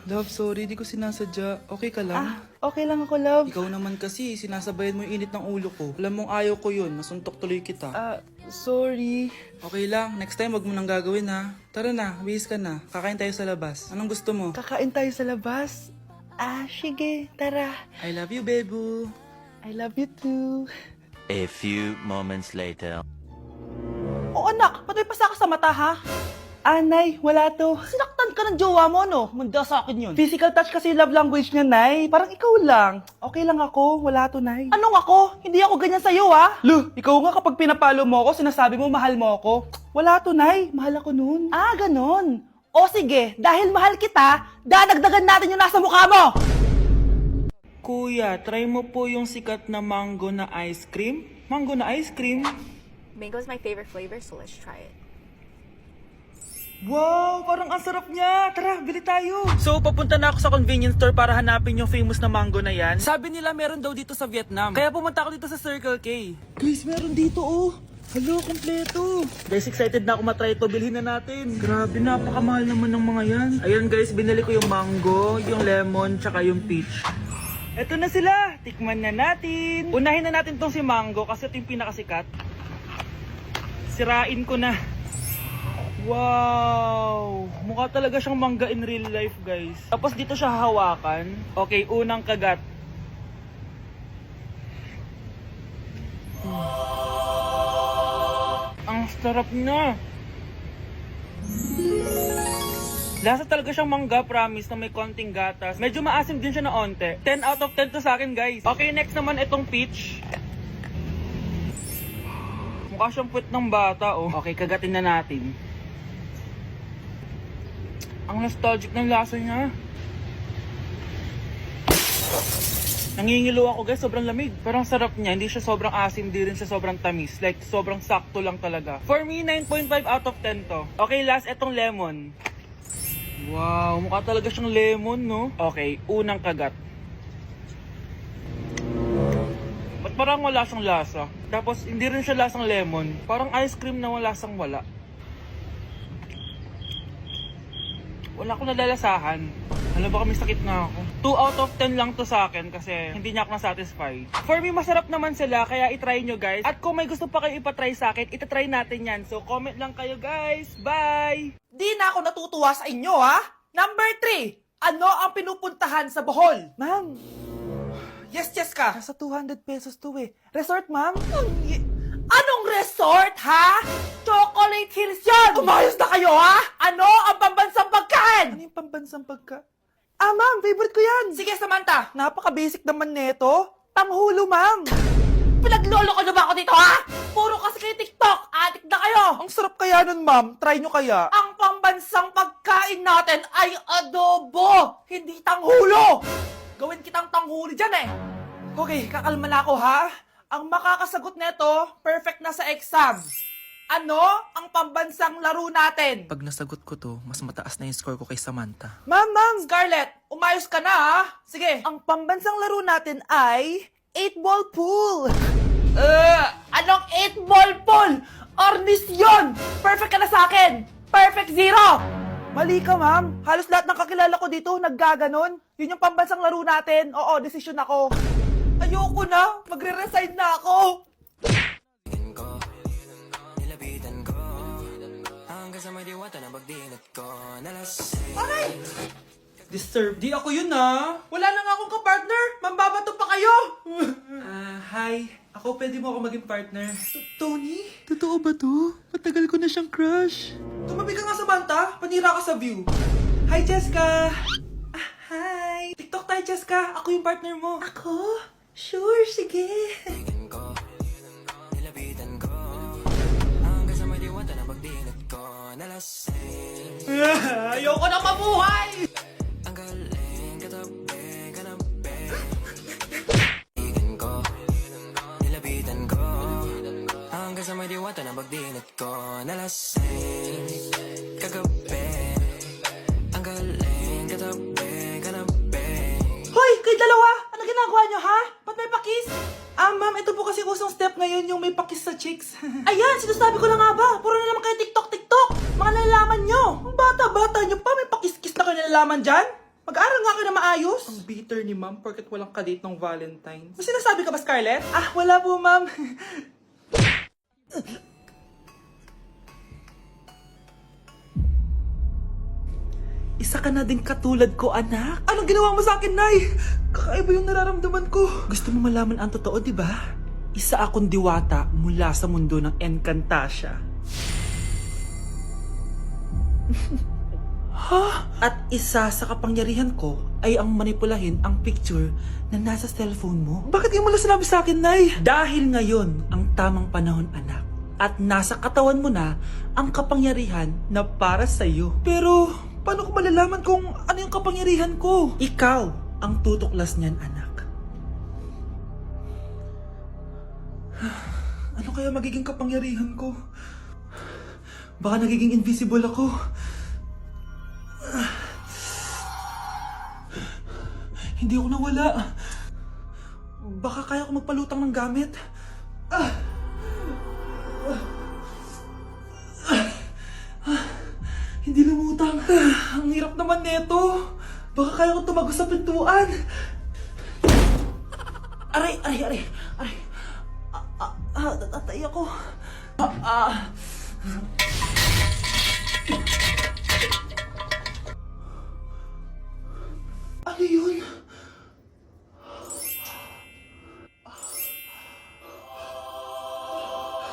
Love, sorry, di ko sinasadya. Okay ka lang? Okay lang ako, love. Ikaw naman kasi, sinasabayan mo yung init ng ulo ko. Alam mong ayaw ko yun, nasuntok tuloy kita. Sorry. Okay lang, next time wag mo nang gagawin ha. Tara na, bihis ka na. Kakain tayo sa labas. Anong gusto mo? Kakain tayo sa labas. Sige, tara. I love you, Bebu. I love you too. A few moments later. Oh, anak, ba't may pasa ka sa mata, ha? Nay, wala to. Sinaktan ka ng jowa mo, no? Manda sa akin yun. Physical touch kasi love language niya, Nay. Parang ikaw lang. Okay lang ako, wala to, Nay. Anong ako? Hindi ako ganyan sa'yo, ha? Lo, ikaw nga kapag pinapalo mo ako, sinasabi mo mahal mo ako. Wala to, Nay. Mahal ako nun. Ganon. O sige, dahil mahal kita, dadagdagan natin yung nasa mukha mo! Kuya, try mo po yung sikat na mango na ice cream. Mango na ice cream? Mango is my favorite flavor, so let's try it. Wow, parang ang sarap niya. Tara, bili tayo. So, papunta na ako sa convenience store para hanapin yung famous na mango na yan. Sabi nila meron daw dito sa Vietnam. Kaya pumunta ako dito sa Circle K. Guys, meron dito oh. Hello, kompleto. Guys, excited na ako matry ito. Bilhin na natin. Grabe, napakamahal naman ng mga yan. Ayan guys, binili ko yung mango, yung lemon, tsaka yung peach. Eto na sila. Tikman na natin. Unahin na natin tong si mango kasi ito yung pinakasikat. Sirain ko na. Wow! Mukha talaga siyang mangga in real life, guys. Tapos dito siya hahawakan. Okay, unang kagat. Ang sarap na! Lasa talaga siyang mangga, promise, na may konting gatas. Medyo maasim din siya na onte. 10 out of 10 to sa akin, guys. Okay, next naman itong peach. Mukha siyang puwet ng bata, oh. Okay, kagatin na natin. Ang nostalgic ng lasa niya. Nangingilo ako guys, sobrang lamig. Parang sarap niya, hindi siya sobrang asim, hindi rin siya sobrang tamis. Like, sobrang sakto lang talaga. For me, 9.5 out of 10 to. Okay, last, etong lemon. Wow, mukha talaga siyang lemon, no? Okay, unang kagat. Ba't parang wala siyang lasa? Tapos, hindi rin siya lasang lemon. Parang ice cream na wala lasang wala. Wala akong nalalasahan. Alam ba kami sakit na ako. 2 out of 10 lang to sa akin kasi hindi niya ako na-satisfy. For me, masarap naman sila kaya itry nyo guys. At kung may gusto pa kayo ipatry sa akin, itatry natin yan. So comment lang kayo guys. Bye! Di na ako natutuwa sa inyo, ha? Number 3, ano ang pinupuntahan sa Bohol? Ma'am. Yes, ka. Nasa 200 pesos to eh. Resort, ma'am? Anong resort, ha? Chocolate Hills yan! Umayos na kayo, ha? Ano ang pambansang pagkain? Ano yung pambansang pagkain? Ma'am, favorite ko yan. Sige, Samantha. Napaka-basic naman neto. Tanghulo, ma'am. Pinaglolo ko na ba ako dito, ha? Puro kasi kayo TikTok. Adik na kayo. Ang sarap kaya nun, ma'am. Try nyo kaya. Ang pambansang pagkain natin ay adobo, hindi tanghulo. Gawin kitang tanghuli dyan, eh. Okay, kakalma na ako, ha? Ang makakasagot neto, perfect na sa exam. Ano ang pambansang laro natin? Pag nasagot ko to, mas mataas na yung score ko kay Samantha. Ma'am! Scarlett, umayos ka na, ha? Sige. Ang pambansang laro natin ay 8-ball pool. Anong 8-ball pool? Ornis yun! Perfect ka na sa akin! Perfect 0! Mali ka, ma'am. Halos lahat ng kakilala ko dito naggaganon. Yun yung pambansang laro natin. Oo, desisyon ako. Ayoko na. Magre-resign na ako. Aray! Disturb. Di ako yun ah. Wala na nga akong kapartner. Mambabato pa kayo. Hi. Ako, pwede mo ako maging partner. Tony? Totoo ba to? Matagal ko na siyang crush. Tumabi ka nga, Samantha. Panira ka sa view. Hi, Jessica. Hi. TikTok tayo, Jessica. Ako yung partner mo. Ako? Sure, sige. Ayoko na mabuhay! Hoy, kayo dalawa! Ano ginagawa nyo, ha? Ba't may pakis? Ma'am, ito po kasi usong step ngayon yung may pakis sa chicks. Ayan, sinasabi ko na nga ba? Puro na naman kayo TikTok! Mga nalalaman nyo! Ang bata-bata nyo pa, may pakis-kis na kayo nalalaman dyan? Mag-aaral nga kayo na maayos. Ang bitter ni ma'am porket walang kadate ng Valentine's. May sinasabi ka ba, Scarlett? Ah, wala po ma'am. Isa ka na din katulad ko, anak. Anong ginawa mo sa akin, Nay? Kakaiba yung nararamdaman ko. Gusto mo malaman ang totoo, di ba? Isa akong diwata mula sa mundo ng Encantasia. Ha? At isa sa kapangyarihan ko ay ang manipulahin ang picture na nasa cellphone mo. Bakit di mo lang sinabi sa akin, Nay? Dahil ngayon ang tamang panahon, anak. At nasa katawan mo na ang kapangyarihan na para sa'yo. Pero, paano ko malalaman kung ano yung kapangyarihan ko? Ikaw ang tutuklas niyan, anak. Ano kaya magiging kapangyarihan ko? Baka nagiging invisible ako. Hindi ako nawala. Baka kaya ko magpalutang ng gamit. Hindi lumutang. Ang hirap naman nito. Baka kaya ko tumagos sa pintuan. Aray, aray, aray. Aray. Natatay ako. Ano yun?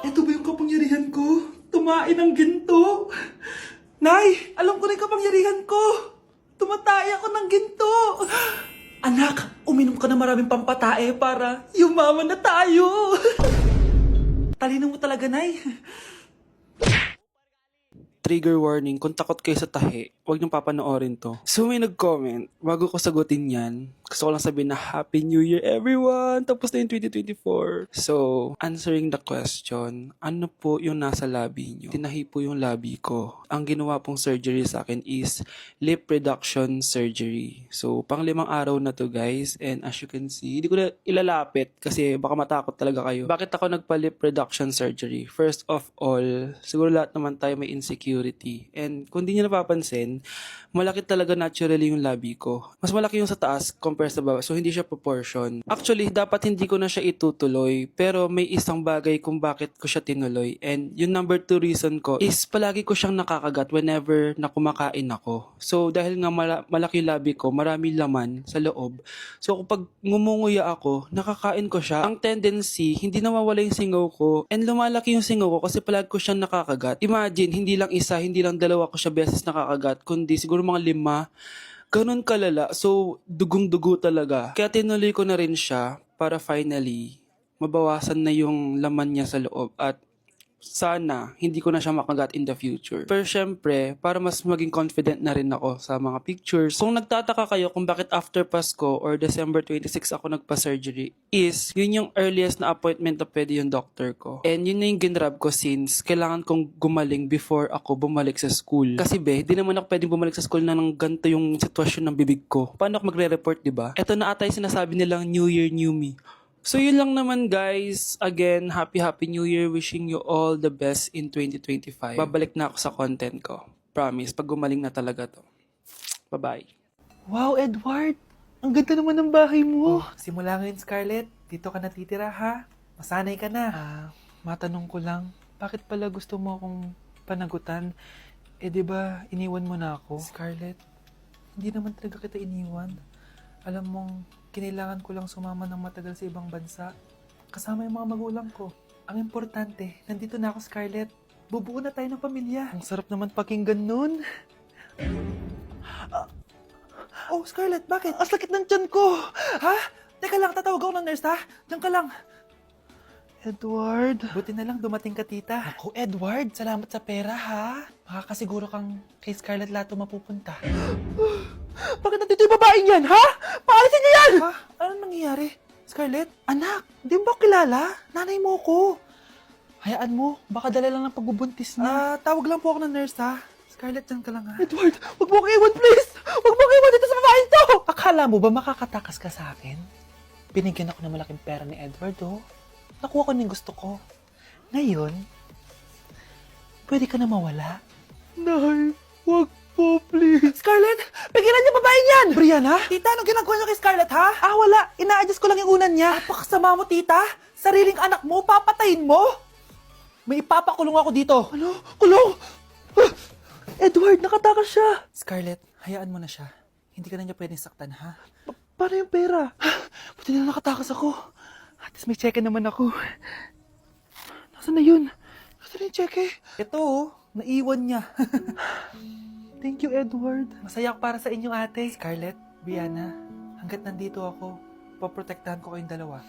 Ito ba yung kapangyarihan ko? Tumain ng ginto? Nay, alam ko na yung kapangyarihan ko. Tumatay ako ng ginto. Anak, uminom ka na maraming pampatae para yumaman na tayo. Talino mo talaga, Nay. Trigger warning, kung takot kayo sa tahi, huwag niyong papanoorin to. So may nag-comment, bago ko sagutin yan, gusto ko lang sabihin na Happy New Year everyone! Tapos na yung 2024. So, answering the question, ano po yung nasa labi niyo? Tinahi po yung labi ko. Ang ginawa pong surgery sa akin is lip reduction surgery. So, pang 5 araw na to guys, and as you can see, hindi ko na ilalapit kasi baka matakot talaga kayo. Bakit ako nagpa-lip reduction surgery? First of all, siguro lahat naman tayo may insecurity. And kung di nyo napapansin, malaki talaga naturally yung labi ko. Mas malaki yung sa taas compare sa baba. So, hindi siya proportion. Actually, dapat hindi ko na siya itutuloy. Pero may isang bagay kung bakit ko siya tinuloy. And yung number 2 reason ko is palagi ko siyang nakakagat whenever na kumakain ako. So, dahil nga malaki yung labi ko, marami laman sa loob. So, kapag ngumunguya ako, nakakain ko siya. Ang tendency, hindi nawawala yung singaw ko. And lumalaki yung singaw ko kasi palagi ko siyang nakakagat. Imagine, hindi lang isa, hindi lang dalawa ko siya beses nakakagat, kundi siguro mga 5. Ganun kalala. So, dugong-dugo talaga. Kaya tinuloy ko na rin siya para finally mabawasan na yung laman niya sa loob at sana hindi ko na siya makagat in the future. Pero syempre, para mas maging confident na rin ako sa mga pictures. Kung nagtataka kayo kung bakit after Pasko or December 26 ako nagpa-surgery, is yun yung earliest na appointment na pwede yung doctor ko. And yun na yung ginrab ko since kailangan kong gumaling before ako bumalik sa school. Kasi di naman ako pwedeng bumalik sa school na nang ganito yung sitwasyon ng bibig ko. Paano ako magre-report, diba? Ito na ata yung sinasabi nilang New Year, New Me. So yun lang naman guys. Again, Happy New Year. Wishing you all the best in 2025. Babalik na ako sa content ko. Promise, pag gumaling na talaga to. Bye-bye. Wow, Edward. Ang ganda naman ng bahay mo. Simula ngayon, Scarlett. Dito ka natitira, ha? Masanay ka na. Matanong ko lang, bakit pala gusto mo akong panagutan? Diba, iniwan mo na ako? Scarlett, hindi naman talaga kita iniwan. Alam mong, kinailangan ko lang sumama ng matagal sa ibang bansa. Kasama yung mga magulang ko. Ang importante, nandito na ako, Scarlett. Bubuo na tayo ng pamilya. Ang sarap naman pakinggan nun. Oh, Scarlett, bakit? Ang sakit ng tiyan ko. Ha? Teka lang, tatawag ako ng nurse, ha? Diyan ka lang. Edward. Buti na lang dumating ka, tita. Ako, Edward, salamat sa pera, ha? Makakasiguro kang kay Scarlett lahat mapupunta. Bakit nandito yung babaeng yan, ha? Paalisin niyo yan! Ha? Anong nangyayari? Scarlett? Anak, di mo ba kilala? Nanay mo ko. Hayaan mo, baka dala lang ng pagbubuntis niya. Tawag lang po ako ng nurse, ha? Scarlett, dyan ka lang, ha? Edward, wag mo kang iwan, please! Wag mo kang iwan dito sa babaeng to! Akala mo ba makakatakas ka sa akin? Binigyan ako ng malaking pera ni Edward, oh. Nakuha ko ng gusto ko. Ngayon, pwede ka na mawala. Nay, wag po, please. Scarlett, pigilan niyo babae niyan! Brianna? Tita, anong ginagawa niyo kay Scarlett, ha? Wala. Ina-adjust ko lang yung unan niya. Napakasama mo, tita. Sariling anak mo, papatayin mo? May ipapakulong ako dito. Ano? Kulong! Edward, nakatakas siya. Scarlett, hayaan mo na siya. Hindi ka na niya pwedeng saktan, ha? Paano yung pera? Buti na nakatakas ako. At least may cheque naman ako. Nasaan na yun? Nasaan na yung cheque? Ito, naiwan niya. Thank you, Edward. Masaya ako para sa inyo, ate. Scarlett, Brianna, hanggat nandito ako, poprotektahan ko kayong dalawa.